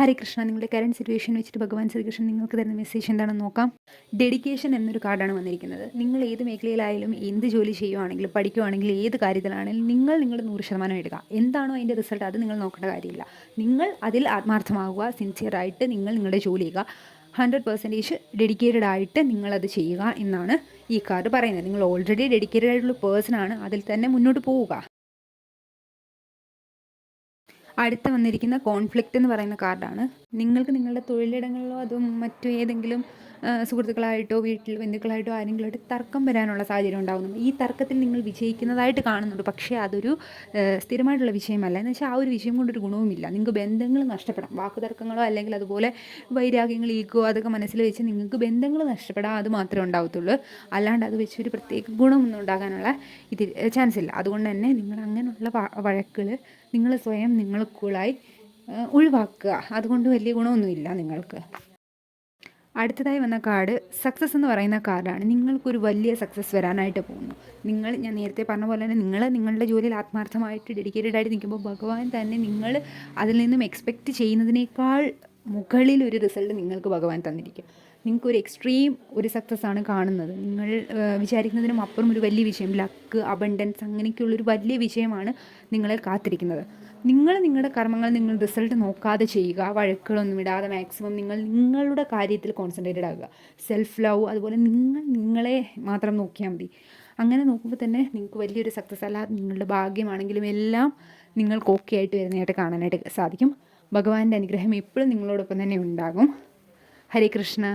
ഹരേ കൃഷ്ണ. നിങ്ങളുടെ current situation വെച്ചിട്ട് ഭഗവാൻ ശ്രീകൃഷ്ണൻ നിങ്ങൾക്ക് തരുന്ന മെസ്സേജ് എന്താണെന്ന് നോക്കാം. ഡെഡിക്കേഷൻ എന്നൊരു കാർഡാണ് വന്നിരിക്കുന്നത്. നിങ്ങൾ ഏത് മേഖലയിലായാലും എന്ത് ജോലി ചെയ്യുവാണെങ്കിലും പഠിക്കുവാണെങ്കിലും ഏത് കാര്യത്തിലാണെങ്കിലും നിങ്ങളുടെ 100% ഇടുക. എന്താണോ അതിൻ്റെ റിസൾട്ട് അത് നിങ്ങൾ നോക്കേണ്ട കാര്യമില്ല. നിങ്ങൾ അതിൽ ആത്മാർത്ഥമാകുക, സിൻസിയറായിട്ട് നിങ്ങളുടെ ജോലി ചെയ്യുക, 100% ഡെഡിക്കേറ്റഡ് ആയിട്ട് നിങ്ങളത് ചെയ്യുക എന്നാണ് ഈ കാർഡ് പറയുന്നത്. നിങ്ങൾ ഓൾറെഡി ഡെഡിക്കേറ്റഡ് ആയിട്ടുള്ള പേഴ്സണാണ്, അതിൽ തന്നെ മുന്നോട്ട് പോവുക. അടുത്ത് വന്നിരിക്കുന്ന കോൺഫ്ലിക്റ്റ് എന്ന് പറയുന്ന കാർഡാണ്. നിങ്ങൾക്ക് നിങ്ങളുടെ തൊഴിലിടങ്ങളിലോ അതും മറ്റു ഏതെങ്കിലും സുഹൃത്തുക്കളായിട്ടോ വീട്ടിൽ ബന്ധുക്കളായിട്ടോ ആരെങ്കിലുമായിട്ട് തർക്കം വരാനുള്ള സാഹചര്യം ഉണ്ടാകുന്നുണ്ട്. ഈ തർക്കത്തിൽ നിങ്ങൾ വിജയിക്കുന്നതായിട്ട് കാണുന്നുണ്ട്, പക്ഷേ അതൊരു സ്ഥിരമായിട്ടുള്ള വിഷയമല്ല. എന്ന് വെച്ചാൽ ആ ഒരു വിഷയം കൊണ്ടൊരു ഗുണവുമില്ല. നിങ്ങൾക്ക് ബന്ധങ്ങൾ നഷ്ടപ്പെടാം. വാക്കുതർക്കങ്ങളോ അല്ലെങ്കിൽ അതുപോലെ വൈരാഗ്യങ്ങൾ, ഈഗോ അതൊക്കെ മനസ്സിൽ വെച്ച് നിങ്ങൾക്ക് ബന്ധങ്ങൾ നഷ്ടപ്പെടാം, അത് മാത്രമേ ഉണ്ടാകത്തുള്ളൂ. അല്ലാണ്ട് അത് വെച്ച് ഒരു പ്രത്യേക ഗുണമൊന്നും ഉണ്ടാകാനുള്ള ചാൻസ് ഇല്ല. അതുകൊണ്ട് തന്നെ നിങ്ങൾ അങ്ങനെയുള്ള വഴക്കുകൾ നിങ്ങൾ സ്വയം നിങ്ങൾ കൂളായി ഒഴിവാക്കുക. അതുകൊണ്ട് വലിയ ഗുണമൊന്നുമില്ല നിങ്ങൾക്ക്. അടുത്തതായി വന്ന കാർഡ് സക്സസ് എന്ന് പറയുന്ന കാർഡാണ്. നിങ്ങൾക്കൊരു വലിയ സക്സസ് വരാനായിട്ട് പോകുന്നു. ഞാൻ നേരത്തെ പറഞ്ഞ പോലെ തന്നെ നിങ്ങളുടെ ജോലിയിൽ ആത്മാർത്ഥമായിട്ട് ഡെഡിക്കേറ്റഡ് ആയിട്ട് നിൽക്കുമ്പോൾ ഭഗവാൻ തന്നെ നിങ്ങൾ അതിൽ നിന്നും എക്സ്പെക്റ്റ് ചെയ്യുന്നതിനേക്കാൾ മുകളിൽ ഒരു റിസൾട്ട് നിങ്ങൾക്ക് ഭഗവാൻ തന്നിരിക്കും. നിങ്ങൾക്കൊരു എക്സ്ട്രീം ഒരു സക്സസ് ആണ് കാണുന്നത്. നിങ്ങൾ വിചാരിക്കുന്നതിനും അപ്പുറം ഒരു വലിയ വിഷയം, ലക്ക്, അബണ്ടൻസ് അങ്ങനെയൊക്കെയുള്ളൊരു വലിയ വിഷയമാണ് നിങ്ങളെ കാത്തിരിക്കുന്നത്. നിങ്ങളുടെ കർമ്മങ്ങൾ നിങ്ങൾ റിസൾട്ട് നോക്കാതെ ചെയ്യുക. വഴക്കുകളൊന്നും ഇടാതെ മാക്സിമം നിങ്ങളുടെ കാര്യത്തിൽ കോൺസെൻട്രേറ്റഡ് ആകുക. സെൽഫ് ലവ്, അതുപോലെ നിങ്ങളെ മാത്രം നോക്കിയാൽ മതി. അങ്ങനെ നോക്കുമ്പോൾ തന്നെ നിങ്ങൾക്ക് വലിയൊരു സക്സസ്, അല്ലാതെ നിങ്ങളുടെ ഭാഗ്യമാണെങ്കിലും എല്ലാം നിങ്ങൾക്ക് ഓക്കെ ആയിട്ട് വരുന്നതായിട്ട് കാണാനായിട്ട് സാധിക്കും. ഭഗവാന്റെ അനുഗ്രഹം എപ്പോഴും നിങ്ങളോടൊപ്പം തന്നെ ഉണ്ടാകും. ഹരേ കൃഷ്ണ.